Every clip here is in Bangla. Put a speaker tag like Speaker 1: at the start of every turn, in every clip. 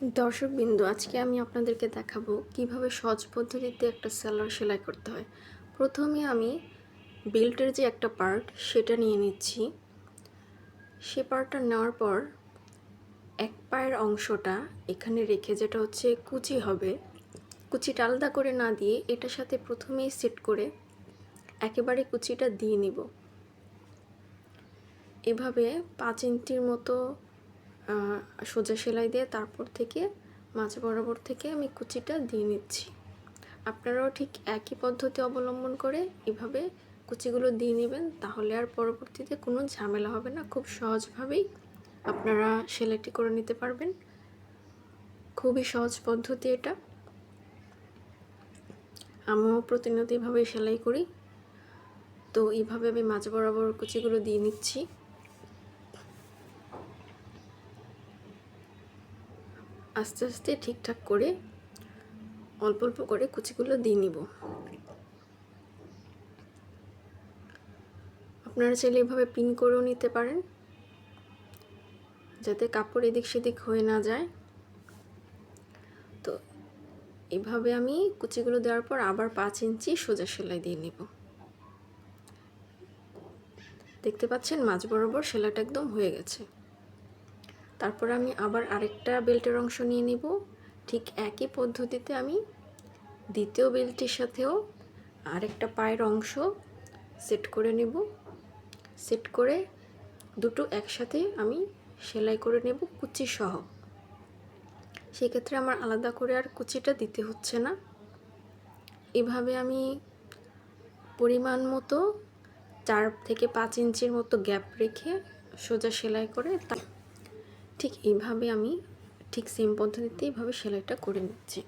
Speaker 1: দর্শকবৃন্দ, আজকে আমি আপনাদেরকে দেখাবো কিভাবে সহজ পদ্ধতিতে একটা সালোয়ার সেলাই করতে হয়। প্রথমে আমি বেল্টের যে একটা পার্ট সেটা নিয়ে নিচ্ছি। সে পার্টটা নেওয়ার পর এক পায়ের অংশটা এখানে রেখে, যেটা হচ্ছে কুচি হবে, কুচিটা আলাদা করে না দিয়ে এটার সাথে প্রথমেই সেট করে একেবারে কুচিটা দিয়ে নিব। এভাবে 5 ইঞ্চির মতো সোজা সেলাই দিয়ে তারপর থেকে মাঝ বরাবর থেকে আমি কুচিটা দিয়ে নিচ্ছি। আপনারাও ঠিক একই পদ্ধতি অবলম্বন করে এভাবে কুচিগুলো দিয়ে নেবেন, তাহলে আর পরবর্তীতে কোনো ঝামেলা হবে না। খুব সহজভাবেই আপনারা সেলাইটি করে নিতে পারবেন। খুবই সহজ পদ্ধতি এটা। আমিও প্রতিনিয়ত এভাবে সেলাই করি। তো এইভাবে আমি মাঝ বরাবর কুচিগুলো দিয়ে নিচ্ছি। আস্তে আস্তে ঠিকঠাক করে অল্প অল্প করে কুচিগুলো দিয়ে নিব। আপনারা চাইলে এভাবে পিন করেও নিতে পারেন, যাতে কাপড় এদিক সেদিক হয়ে না যায়। তো এভাবে আমি কুচিগুলো দেওয়ার পর আবার 5 ইঞ্চি সোজা সেলাই দিয়ে নেব। দেখতে পাচ্ছেন মাঝ বরাবর সেলাইটা একদম হয়ে গেছে। তারপর আমি আবার আরেকটা বেল্টের অংশ নিয়ে নেব। ঠিক একই পদ্ধতিতে আমি দ্বিতীয় বেল্টের সাথেও আরেকটা পায়ের অংশ সেট করে নেব। সেট করে দুটো একসাথে আমি সেলাই করে নেব কুচি সহ। সেক্ষেত্রে আমার আলাদা করে আর কুচিটা দিতে হচ্ছে না। এভাবে আমি পরিমাণ মতো 4 থেকে 5 ইঞ্চির মতো গ্যাপ রেখে সোজা সেলাই করে ঠিক এইভাবে আমি ঠিক সেম পদ্ধতিতে এইভাবে সেলাইটা করে নিচ্ছি।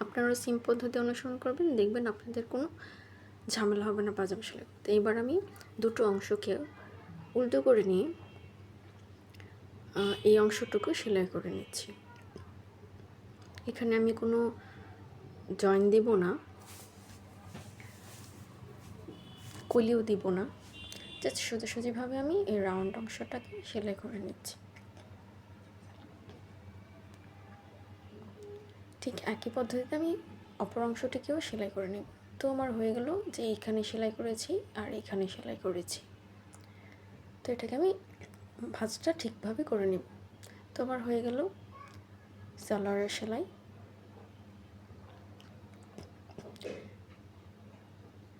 Speaker 1: আপনারা সেম পদ্ধতি অনুসরণ করবেন, দেখবেন আপনাদের কোনো ঝামেলা হবে না পাজামা সেলাই করতে। এবার আমি দুটো অংশকে উল্টো করে নিয়ে এই অংশটুকু সেলাই করে নিচ্ছি। এখানে আমি কোনো জয়েন দিব না, কলিও দিব না, জাস্ট সোজাসুজিভাবে আমি এই রাউন্ড অংশটাকে সেলাই করে নিচ্ছি। ঠিক একই পদ্ধতিতে আমি অপর অংশটিকেও সেলাই করে নেব। তো আমার হয়ে গেল যে এইখানে সেলাই করেছি আর এইখানে সেলাই করেছি। তো এটাকে আমি ভাঁজটা ঠিকভাবে করে নেব। তো আমার হয়ে গেল সালোয়ারের সেলাই।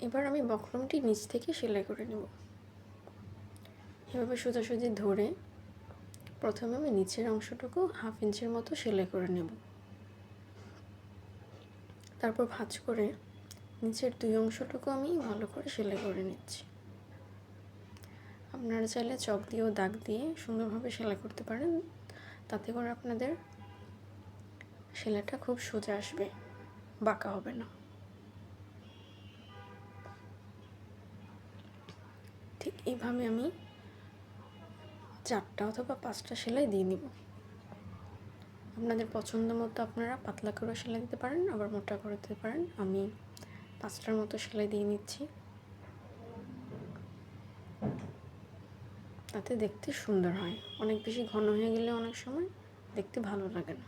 Speaker 1: এবার আমি বক্রমটি নিচ থেকে সেলাই করে নেব। এভাবে সোজাসুজি ধরে প্রথমে আমি নিচের অংশটুকু 1/2 ইঞ্চির মতো সেলাই করে নেব। তারপর ভাঁজ করে নিচের 2 অংশটুকু আমি ভালো করে সেলাই করে নিচ্ছি। আপনারা চাইলে চক দিয়েও দাগ দিয়ে সুন্দরভাবে সেলাই করতে পারেন, তাতে করে আপনাদের সেলাইটা খুব সোজা আসবে, বাঁকা হবে না। ঠিক এইভাবে আমি 4টা অথবা 5টা সেলাই দিয়ে নিব। আপনাদের পছন্দ মতো আপনারা পাতলা করে সেলাই দিতে পারেন, আবার মোটা করে দিতে পারেন। আমি 5টার মতো সেলাই দিয়ে নিচ্ছি, তাতে দেখতে সুন্দর হয়। অনেক বেশি ঘন হয়ে গেলে অনেক সময় দেখতে ভালো লাগে না।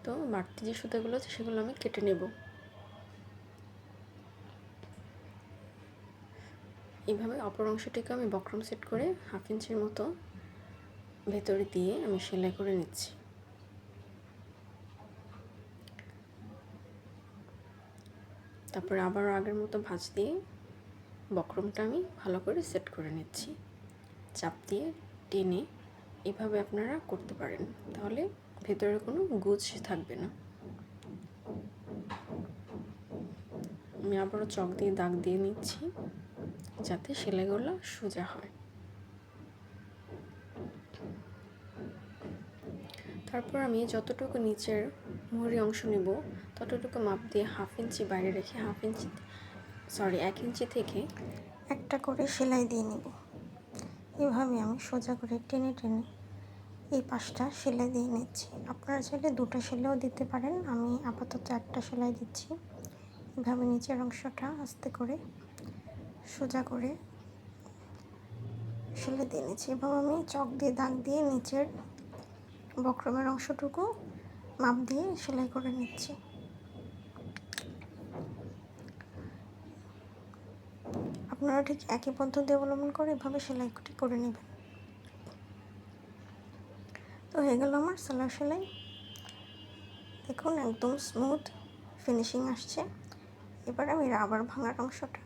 Speaker 1: তো বাড়তি যে সুতাগুলো আছে সেগুলো আমি কেটে নেব। এইভাবে অপর অংশটিকে আমি বক্রম সেট করে 1/2 ইঞ্চির মতো ভেতরে দিয়ে আমি সেলাই করে নিচ্ছি। তারপরে আবারও আগের মতো ভাঁজ দিয়ে বক্রমটা আমি ভালো করে সেট করে নিচ্ছি। চাপ দিয়ে টেনে এভাবে আপনারা করতে পারেন, তাহলে ভেতরে কোনো গুজ থাকবে না। আমি আবারও চক দিয়ে দাগ দিয়ে নিচ্ছি, যাতে সেলাইগুলো সোজা হয়। তারপর আমি যতটুকু নিচের মোহরি অংশ নেব ততটুকু মাপ দিয়ে 1/2 ইঞ্চি বাইরে রেখে 1 ইঞ্চি থেকে একটা করে সেলাই দিয়ে নেব। এভাবে আমি সোজা করে টেনে টেনে এই পাশটা সেলাই দিয়ে নিচ্ছি। আপনারা চাইলে 2টা সেলাইও দিতে পারেন, আমি আপাতত একটা সেলাই দিচ্ছি। এভাবে নিচের অংশটা আস্তে করে সোজা করে সেলাই দিয়ে নিচ্ছি। এভাবে আমি চক দিয়ে দাগ দিয়ে নিচের বক্রমের অংশটুকু মাপ দিয়ে সেলাই করে নিচ্ছি। আপনারা ঠিক একই পদ্ধতি অবলম্বন করে এভাবে সেলাইটি করে নেবেন। তো হয়ে গেল আমার সালোয়ার সেলাই। দেখুন একদম স্মুথ ফিনিশিং আসছে। এবার আমি রাবার ভাঙার অংশটা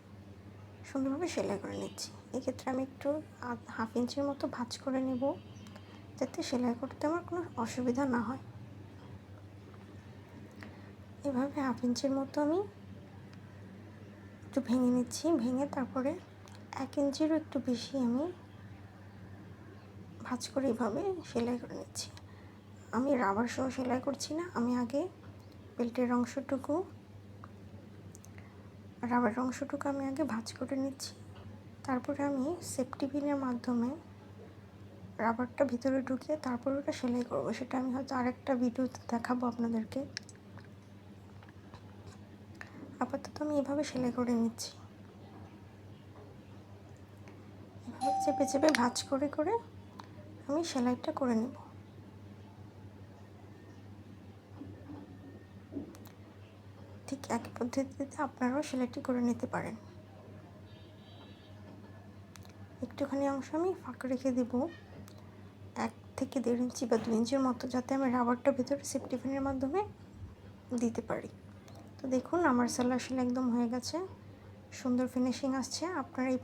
Speaker 1: সুন্দরভাবে সেলাই করে নিচ্ছি। এক্ষেত্রে আমি একটু 1/2 ইঞ্চির মতো ভাঁজ করে নেব, যাতে সেলাই করতে আমার কোনো অসুবিধা না হয়। এভাবে 1/2 ইঞ্চির মতো আমি একটু ভেঙে নিচ্ছি। ভেঙে তারপরে 1 ইঞ্চিরও একটু বেশি আমি ভাঁজ করে এভাবে সেলাই করে নিচ্ছি। আমি রাবার সহ সেলাই করছি না, আমি আগে বেল্টের অংশটুকু রাবারের অংশটুকু আমি আগে ভাঁজ করে নিচ্ছি। তারপরে আমি সেফটি পিনের মাধ্যমে রাবারটা ভিতরে ঢুকিয়ে তারপর ওটা সেলাই করব। সেটা আমি হয়তো আরেকটা ভিডিওতে দেখাবো আপনাদেরকে। আপাতত আমি এভাবে সেলাই করে নিচ্ছি। এভাবে চেপে চেপে ভাঁজ করে করে আমি সেলাইটা করে নেব। ঠিক একই পদ্ধতিতে আপনারাও সেলাইটি করে নিতে পারেন। একটুখানি অংশ আমি ফাঁকা রেখে দেব, 1 থেকে 1.5 ইঞ্চি বা 2 ইঞ্চির মতো, যাতে আমি রাবারটা ভিতরে সেফটি পিনের মাধ্যমে দিতে পারি। তো দেখুন আমার সালোয়ার সেলাই একদম হয়ে গেছে, সুন্দর ফিনিশিং আসছে। আপনারা এই